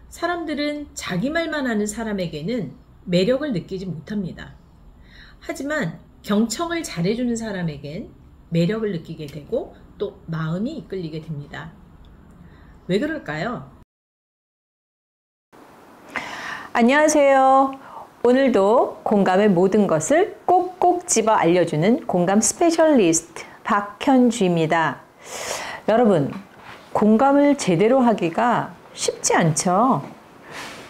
사람들은 자기 말만 하는 사람에게는 매력을 느끼지 못합니다. 하지만 경청을 잘해주는 사람에겐 매력을 느끼게 되고 또 마음이 이끌리게 됩니다. 왜 그럴까요? 안녕하세요. 오늘도 공감의 모든 것을 꼭꼭 집어 알려주는 공감 스페셜리스트 박현주입니다. 여러분, 공감을 제대로 하기가 쉽지 않죠?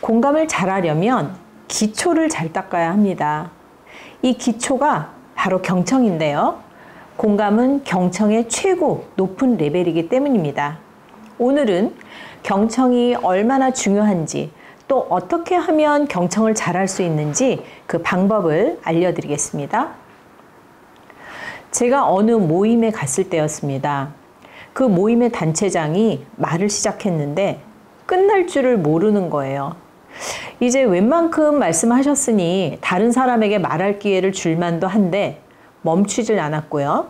공감을 잘하려면 기초를 잘 닦아야 합니다. 이 기초가 바로 경청인데요. 공감은 경청의 최고 높은 레벨이기 때문입니다. 오늘은 경청이 얼마나 중요한지, 또 어떻게 하면 경청을 잘할 수 있는지 그 방법을 알려드리겠습니다. 제가 어느 모임에 갔을 때였습니다. 그 모임의 단체장이 말을 시작했는데 끝날 줄을 모르는 거예요. 이제 웬만큼 말씀하셨으니 다른 사람에게 말할 기회를 줄 만도 한데 멈추질 않았고요.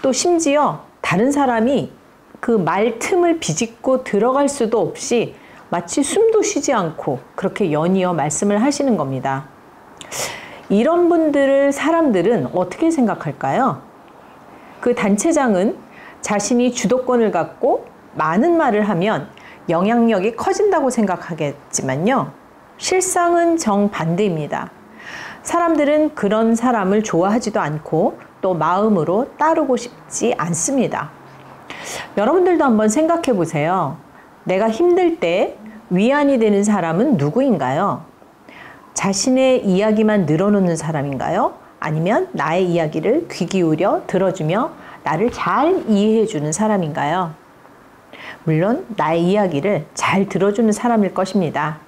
또 심지어 다른 사람이 그 말 틈을 비집고 들어갈 수도 없이 마치 숨도 쉬지 않고 그렇게 연이어 말씀을 하시는 겁니다. 이런 분들을 사람들은 어떻게 생각할까요? 그 단체장은 자신이 주도권을 갖고 많은 말을 하면 영향력이 커진다고 생각하겠지만요. 실상은 정반대입니다. 사람들은 그런 사람을 좋아하지도 않고 또 마음으로 따르고 싶지 않습니다. 여러분들도 한번 생각해 보세요. 내가 힘들 때 위안이 되는 사람은 누구인가요? 자신의 이야기만 늘어놓는 사람인가요? 아니면 나의 이야기를 귀 기울여 들어주며 나를 잘 이해해 주는 사람인가요? 물론 나의 이야기를 잘 들어주는 사람일 것입니다.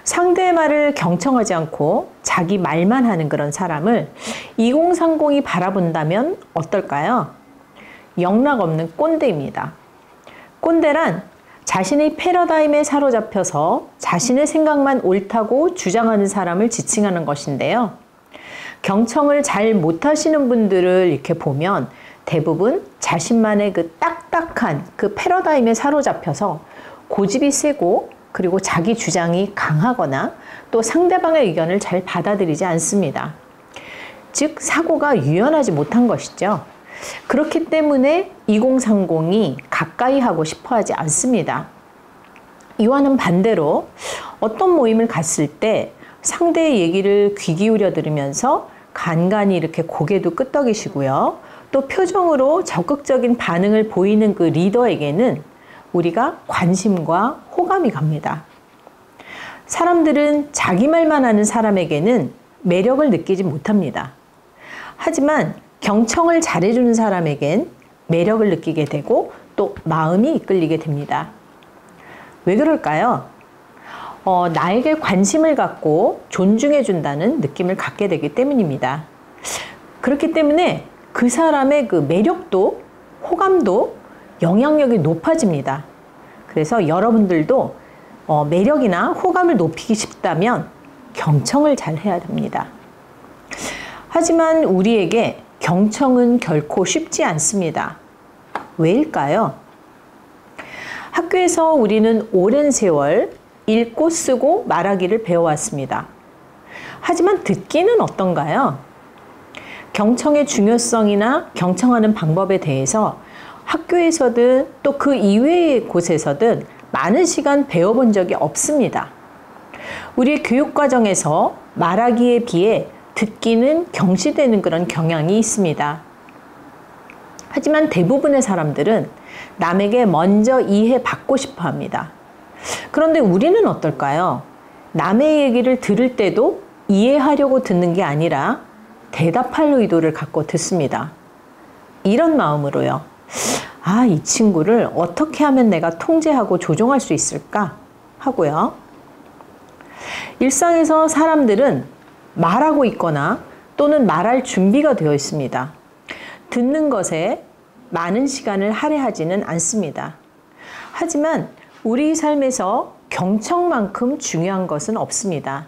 상대의 말을 경청하지 않고 자기 말만 하는 그런 사람을 2030이 바라본다면 어떨까요? 영락없는 꼰대입니다. 꼰대란 자신의 패러다임에 사로잡혀서 자신의 생각만 옳다고 주장하는 사람을 지칭하는 것인데요. 경청을 잘 못하시는 분들을 이렇게 보면 대부분 자신만의 그 딱딱한 그 패러다임에 사로잡혀서 고집이 세고 그리고 자기 주장이 강하거나 또 상대방의 의견을 잘 받아들이지 않습니다. 즉 사고가 유연하지 못한 것이죠. 그렇기 때문에 2030이 가까이 하고 싶어 하지 않습니다. 이와는 반대로 어떤 모임을 갔을 때 상대의 얘기를 귀 기울여 들으면서 간간히 이렇게 고개도 끄덕이시고요. 또 표정으로 적극적인 반응을 보이는 그 리더에게는 우리가 관심과 호감이 갑니다. 사람들은 자기 말만 하는 사람에게는 매력을 느끼지 못합니다. 하지만 경청을 잘해주는 사람에겐 매력을 느끼게 되고 또 마음이 이끌리게 됩니다. 왜 그럴까요? 나에게 관심을 갖고 존중해준다는 느낌을 갖게 되기 때문입니다. 그렇기 때문에 그 사람의 그 매력도 호감도 영향력이 높아집니다. 그래서 여러분들도 매력이나 호감을 높이기 싶다면 경청을 잘 해야 됩니다. 하지만 우리에게 경청은 결코 쉽지 않습니다. 왜일까요? 학교에서 우리는 오랜 세월 읽고 쓰고 말하기를 배워왔습니다. 하지만 듣기는 어떤가요? 경청의 중요성이나 경청하는 방법에 대해서 학교에서든 또 그 이외의 곳에서든 많은 시간 배워본 적이 없습니다. 우리의 교육과정에서 말하기에 비해 듣기는 경시되는 그런 경향이 있습니다. 하지만 대부분의 사람들은 남에게 먼저 이해받고 싶어 합니다. 그런데 우리는 어떨까요? 남의 얘기를 들을 때도 이해하려고 듣는 게 아니라 대답할 의도를 갖고 듣습니다. 이런 마음으로요. 이 친구를 어떻게 하면 내가 통제하고 조종할 수 있을까? 하고요. 일상에서 사람들은 말하고 있거나 또는 말할 준비가 되어 있습니다. 듣는 것에 많은 시간을 할애하지는 않습니다. 하지만 우리 삶에서 경청만큼 중요한 것은 없습니다.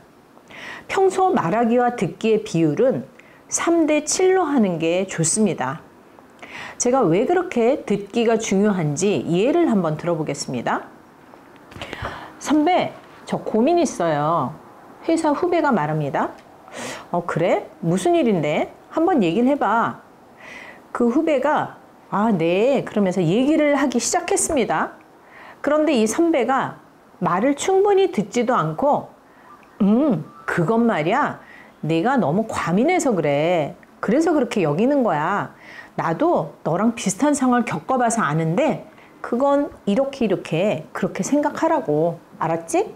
평소 말하기와 듣기의 비율은 3대 7로 하는 게 좋습니다. 제가 왜 그렇게 듣기가 중요한지 예를 한번 들어보겠습니다. 선배, 저 고민 있어요. 회사 후배가 말합니다. 그래? 무슨 일인데? 한번 얘기를 해봐. 그 후배가 네. 그러면서 얘기를 하기 시작했습니다. 그런데 이 선배가 말을 충분히 듣지도 않고 그건 말이야. 내가 너무 과민해서 그래. 그래서 그렇게 여기는 거야. 나도 너랑 비슷한 상황을 겪어봐서 아는데 그건 이렇게 그렇게 생각하라고. 알았지?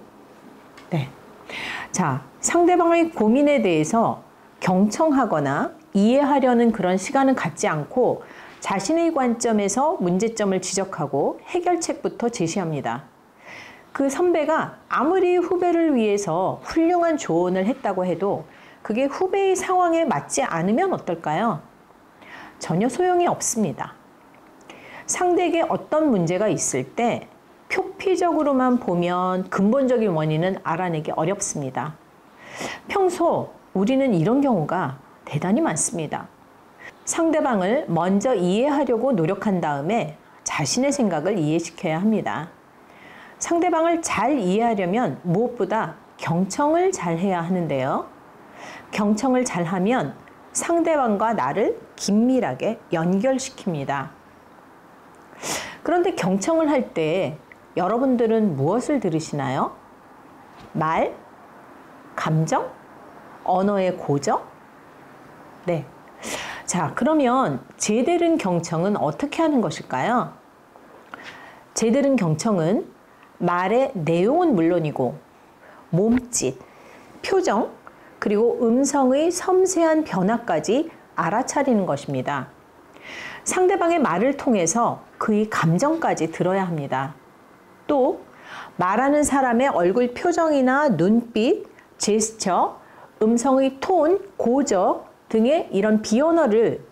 네. 자, 상대방의 고민에 대해서 경청하거나 이해하려는 그런 시간은 갖지 않고 자신의 관점에서 문제점을 지적하고 해결책부터 제시합니다. 그 선배가 아무리 후배를 위해서 훌륭한 조언을 했다고 해도 그게 후배의 상황에 맞지 않으면 어떨까요? 전혀 소용이 없습니다. 상대에게 어떤 문제가 있을 때 표피적으로만 보면 근본적인 원인은 알아내기 어렵습니다. 평소 우리는 이런 경우가 대단히 많습니다. 상대방을 먼저 이해하려고 노력한 다음에 자신의 생각을 이해시켜야 합니다. 상대방을 잘 이해하려면 무엇보다 경청을 잘 해야 하는데요. 경청을 잘 하면 상대방과 나를 긴밀하게 연결시킵니다. 그런데 경청을 할 때 여러분들은 무엇을 들으시나요? 말? 감정? 언어의 고적? 네. 자, 그러면 제대른 경청은 어떻게 하는 것일까요? 제대른 경청은 말의 내용은 물론이고 몸짓, 표정, 그리고 음성의 섬세한 변화까지 알아차리는 것입니다. 상대방의 말을 통해서 그의 감정까지 들어야 합니다. 또 말하는 사람의 얼굴 표정이나 눈빛, 제스처, 음성의 톤, 고적 등의 이런 비언어를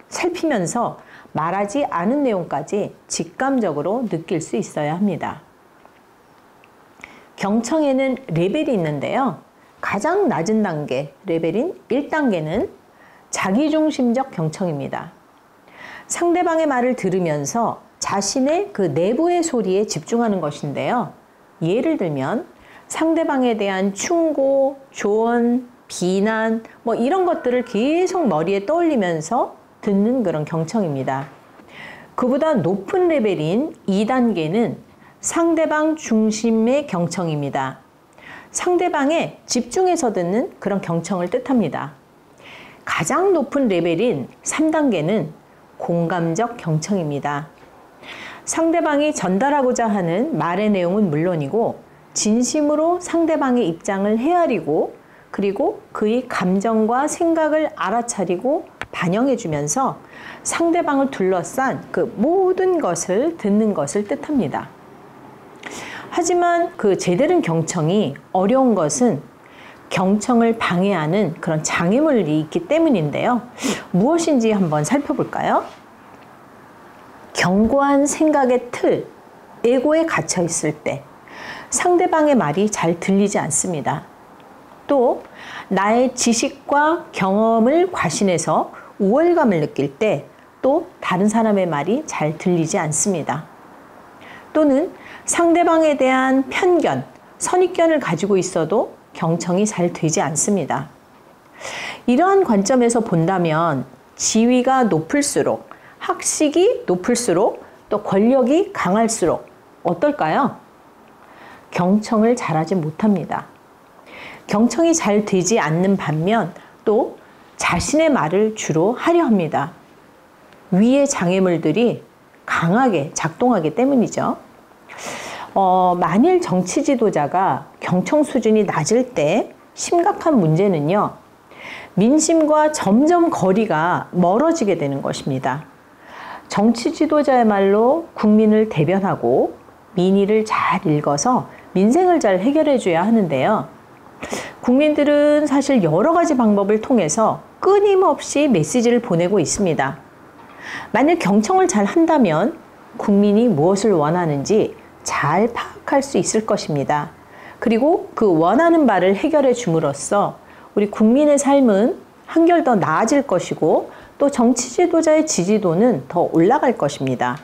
살피면서 말하지 않은 내용까지 직감적으로 느낄 수 있어야 합니다. 경청에는 레벨이 있는데요. 가장 낮은 단계, 레벨인 1단계는 자기중심적 경청입니다. 상대방의 말을 들으면서 자신의 그 내부의 소리에 집중하는 것인데요. 예를 들면 상대방에 대한 충고, 조언, 비난 이런 것들을 계속 머리에 떠올리면서 듣는 그런 경청입니다. 그보다 높은 레벨인 2단계는 상대방 중심의 경청입니다. 상대방에 집중해서 듣는 그런 경청을 뜻합니다. 가장 높은 레벨인 3단계는 공감적 경청입니다. 상대방이 전달하고자 하는 말의 내용은 물론이고 진심으로 상대방의 입장을 헤아리고 그리고 그의 감정과 생각을 알아차리고 반영해주면서 상대방을 둘러싼 그 모든 것을 듣는 것을 뜻합니다. 하지만 그 제대른 경청이 어려운 것은 경청을 방해하는 그런 장애물이 있기 때문인데요. 무엇인지 한번 살펴볼까요? 견고한 생각의 틀, 에고에 갇혀 있을 때 상대방의 말이 잘 들리지 않습니다. 또 나의 지식과 경험을 과신해서 우월감을 느낄 때 또 다른 사람의 말이 잘 들리지 않습니다. 또는 상대방에 대한 편견, 선입견을 가지고 있어도 경청이 잘 되지 않습니다. 이러한 관점에서 본다면 지위가 높을수록, 학식이 높을수록, 또 권력이 강할수록 어떨까요? 경청을 잘하지 못합니다. 경청이 잘 되지 않는 반면 또 자신의 말을 주로 하려 합니다. 위의 장애물들이 강하게 작동하기 때문이죠. 만일 정치 지도자가 경청 수준이 낮을 때 심각한 문제는요, 민심과 점점 거리가 멀어지게 되는 것입니다. 정치 지도자야말로 국민을 대변하고 민의를 잘 읽어서 민생을 잘 해결해 줘야 하는데요. 국민들은 사실 여러 가지 방법을 통해서 끊임없이 메시지를 보내고 있습니다. 만약 경청을 잘 한다면 국민이 무엇을 원하는지 잘 파악할 수 있을 것입니다. 그리고 그 원하는 바를 해결해 줌으로써 우리 국민의 삶은 한결 더 나아질 것이고 또 정치 지도자의 지지도는 더 올라갈 것입니다.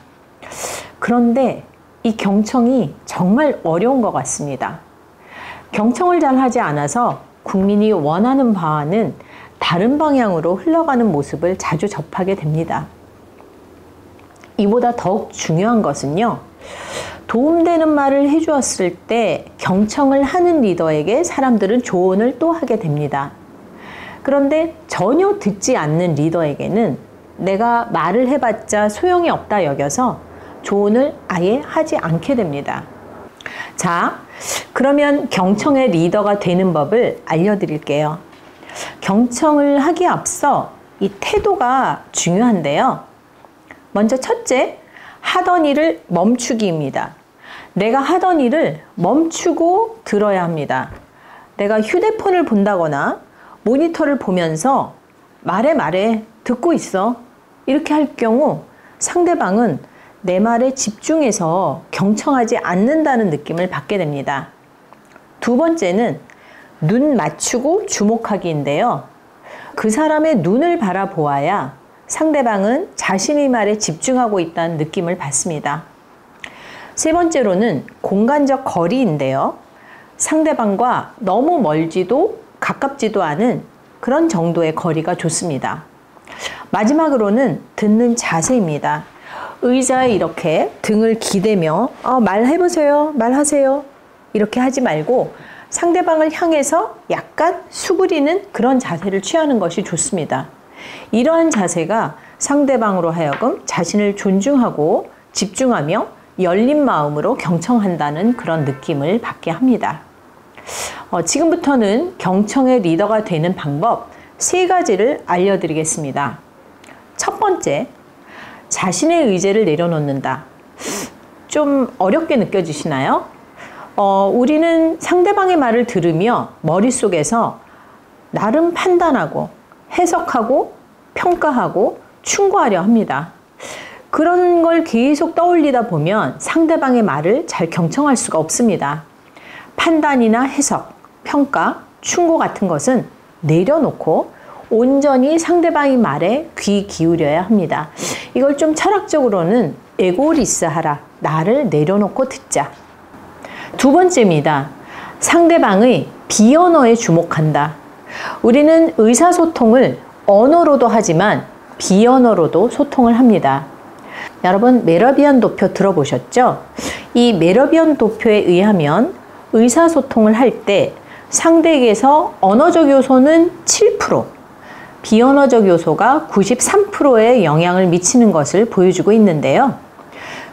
그런데 이 경청이 정말 어려운 것 같습니다. 경청을 잘 하지 않아서 국민이 원하는 바와는 다른 방향으로 흘러가는 모습을 자주 접하게 됩니다. 이보다 더욱 중요한 것은요, 도움되는 말을 해주었을 때 경청을 하는 리더에게 사람들은 조언을 또 하게 됩니다. 그런데 전혀 듣지 않는 리더에게는 내가 말을 해봤자 소용이 없다 여겨서 조언을 아예 하지 않게 됩니다. 자, 그러면 경청의 리더가 되는 법을 알려드릴게요. 경청을 하기에 앞서 이 태도가 중요한데요. 먼저 첫째, 하던 일을 멈추기입니다. 내가 하던 일을 멈추고 들어야 합니다. 내가 휴대폰을 본다거나 모니터를 보면서 말해 듣고 있어 이렇게 할 경우 상대방은 내 말에 집중해서 경청하지 않는다는 느낌을 받게 됩니다. 두 번째는 눈 맞추고 주목하기인데요. 그 사람의 눈을 바라보아야 상대방은 자신의 말에 집중하고 있다는 느낌을 받습니다. 세 번째로는 공간적 거리인데요. 상대방과 너무 멀지도 가깝지도 않은 그런 정도의 거리가 좋습니다. 마지막으로는 듣는 자세입니다. 의자에 이렇게 등을 기대며 말해보세요, 말하세요 이렇게 하지 말고 상대방을 향해서 약간 수그리는 그런 자세를 취하는 것이 좋습니다. 이러한 자세가 상대방으로 하여금 자신을 존중하고 집중하며 열린 마음으로 경청한다는 그런 느낌을 받게 합니다. 지금부터는 경청의 리더가 되는 방법 3가지를 알려드리겠습니다. 첫 번째, 자신의 의제를 내려놓는다. 좀 어렵게 느껴지시나요? 우리는 상대방의 말을 들으며 머릿속에서 나름 판단하고 해석하고 평가하고 충고하려 합니다. 그런 걸 계속 떠올리다 보면 상대방의 말을 잘 경청할 수가 없습니다. 판단이나 해석, 평가, 충고 같은 것은 내려놓고 온전히 상대방의 말에 귀 기울여야 합니다. 이걸 좀 철학적으로는 에고리스하라, 나를 내려놓고 듣자. 두 번째입니다. 상대방의 비언어에 주목한다. 우리는 의사소통을 언어로도 하지만 비언어로도 소통을 합니다. 여러분, 메러비안 도표 들어보셨죠? 이 메러비안 도표에 의하면 의사소통을 할 때 상대에게서 언어적 요소는 7%, 비언어적 요소가 93%의 영향을 미치는 것을 보여주고 있는데요.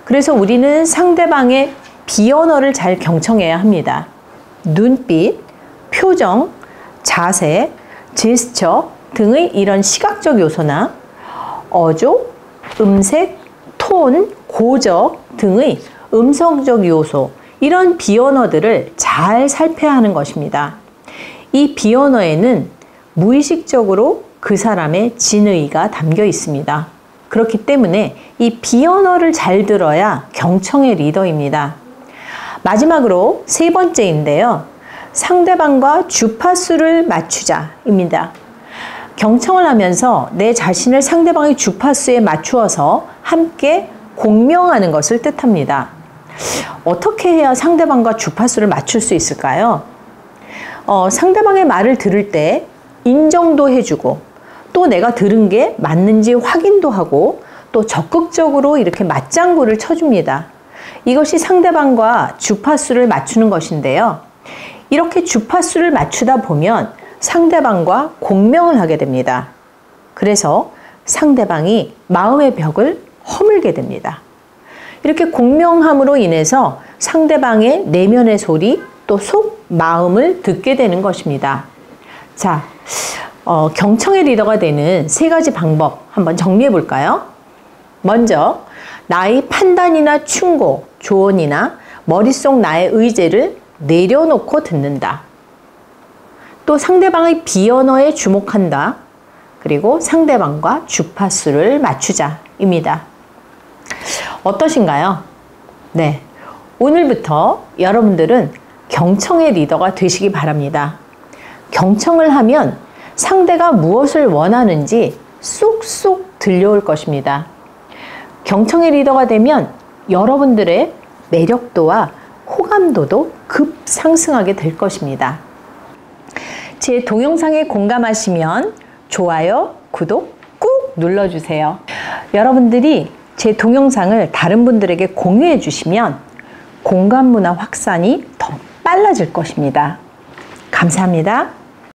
그래서 우리는 상대방의 비언어를 잘 경청해야 합니다. 눈빛, 표정, 자세, 제스처 등의 이런 시각적 요소나 어조, 음색, 톤, 고적 등의 음성적 요소, 이런 비언어들을 잘 살펴야 하는 것입니다. 이 비언어에는 무의식적으로 그 사람의 진의가 담겨 있습니다. 그렇기 때문에 이 비언어를 잘 들어야 경청의 리더입니다. 마지막으로 3번째인데요. 상대방과 주파수를 맞추자입니다. 경청을 하면서 내 자신을 상대방의 주파수에 맞추어서 함께 공명하는 것을 뜻합니다. 어떻게 해야 상대방과 주파수를 맞출 수 있을까요? 상대방의 말을 들을 때 인정도 해주고 또 내가 들은 게 맞는지 확인도 하고 또 적극적으로 이렇게 맞장구를 쳐줍니다. 이것이 상대방과 주파수를 맞추는 것인데요. 이렇게 주파수를 맞추다 보면 상대방과 공명을 하게 됩니다. 그래서 상대방이 마음의 벽을 허물게 됩니다. 이렇게 공명함으로 인해서 상대방의 내면의 소리 또 속 마음을 듣게 되는 것입니다. 자, 경청의 리더가 되는 3가지 방법 한번 정리해 볼까요? 먼저 나의 판단이나 충고, 조언이나 머릿속 나의 의제를 내려놓고 듣는다. 또 상대방의 비언어에 주목한다. 그리고 상대방과 주파수를 맞추자입니다. 어떠신가요? 네, 오늘부터 여러분들은 경청의 리더가 되시기 바랍니다. 경청을 하면 상대가 무엇을 원하는지 쏙쏙 들려올 것입니다. 경청의 리더가 되면 여러분들의 매력도와 호감도도 급상승하게 될 것입니다. 제 동영상에 공감하시면 좋아요, 구독 꾹 눌러주세요. 여러분들이 제 동영상을 다른 분들에게 공유해 주시면 공감 문화 확산이 더 빨라질 것입니다. 감사합니다.